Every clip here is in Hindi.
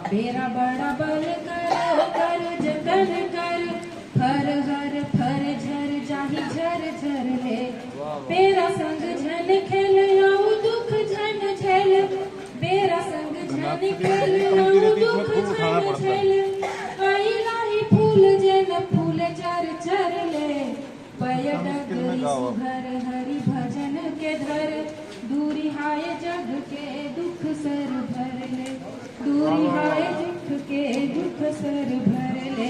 बेरा बड़ा बल कर कर जतन कर फर हर फर झर जाहि झर झर ले बेरा संग झन खेल आऊ दुख झन झेल बेरा संग झन खेल आऊ दुख झन झेल आई लाही फूल जन फूल चर चर ले पय डगरी सुहर हरि भजन के धर दूरी हाय जग के दुख सर भर ले दूरी हाय दुख के दुख सर भर ले।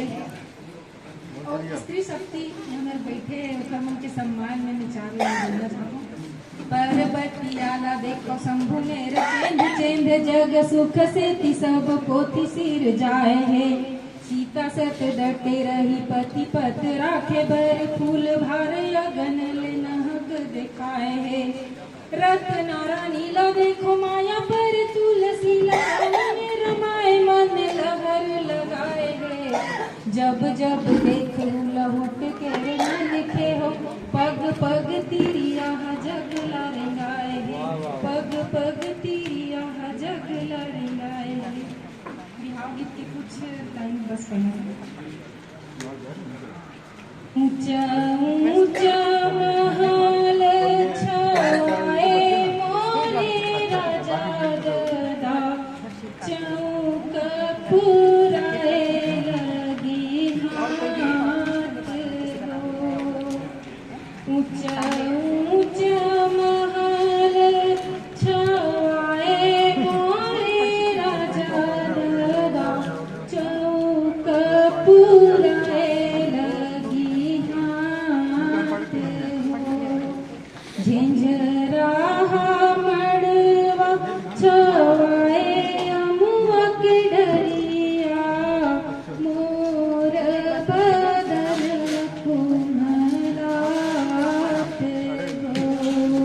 और स्त्री शक्ति हमारे बैठे कर्म के सम्मान में विचार बोलना चाहूँ। पर्वती आला देखो शंभु ने चेंद चेंद जग सुख से सब पोथी सिर जाए है सीता सत डटे रही पति पत राखे बर फूल भार अगन ले नहक दिखाए है रत्न नीला देखो माया पर तुलसी लगाए रमाए मन लहर लगाए है जब जब देख लहुट के मन लिखे हो पग पग तिरिया जग लरंगाए है पग पग तिरिया जग लरंगाए है। बिहार गीत के कुछ लाइन बस करना। ऊंचा ऊंचा महल छाए मोरे राजा गदा चौक पुराए लगी हाथ रो ऊंचा ऊंचा महल छाए मोरे राजा गदा चौक पुराए लगी हाथ रो झिंझरा मड़वा छवाए अमुआ के डरिया मोर बदन कुम्हलात हो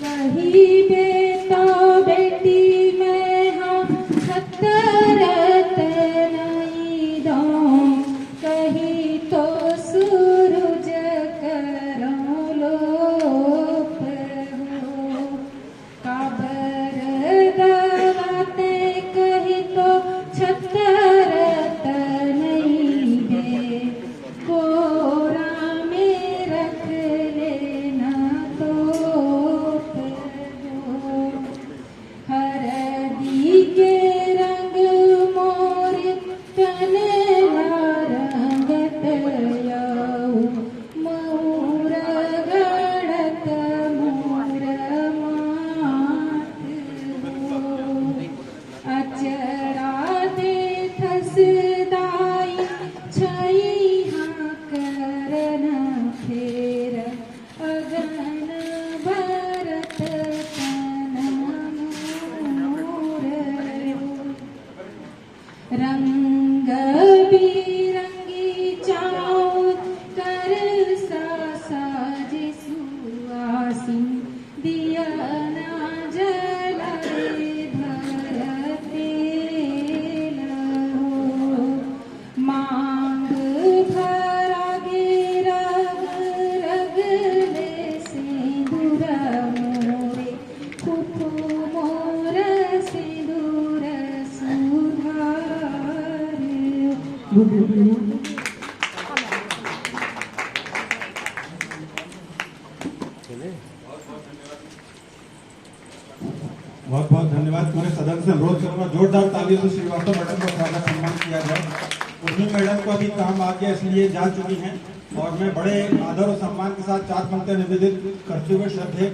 कही बेटा बेटी में हम खतरत नहीं दो कही तो सूरज करो लोप हो काबर दवाते कही तो छतरत नहीं दे कोरा में रख लेना तोप हो हरदी के रंग मोर कनला रंगत याऊ मोर गड़त मोर मात हो अचरा दे थसदाई छई हाँ करना फेर अगन भरत तन मोर रंग बिरंगी चाँद कर साज सुआसी दिया ना जलाए धरते लहो मांग भरागे रग रग ले सिंदूर मोरे फुफु मोर सिंदूर सुधार। बहुत बहुत धन्यवाद। पूरे सदन से अनुरोध करूंगा जोरदार तालियों से श्रीवास्तव मैडम का सारा सम्मान किया जाए। उर्मी मैडम को अभी काम आ गया इसलिए जा चुकी हैं और मैं बड़े आदर और सम्मान के साथ 4 पंक्तियां निवेदित करते हुए श्रद्धेय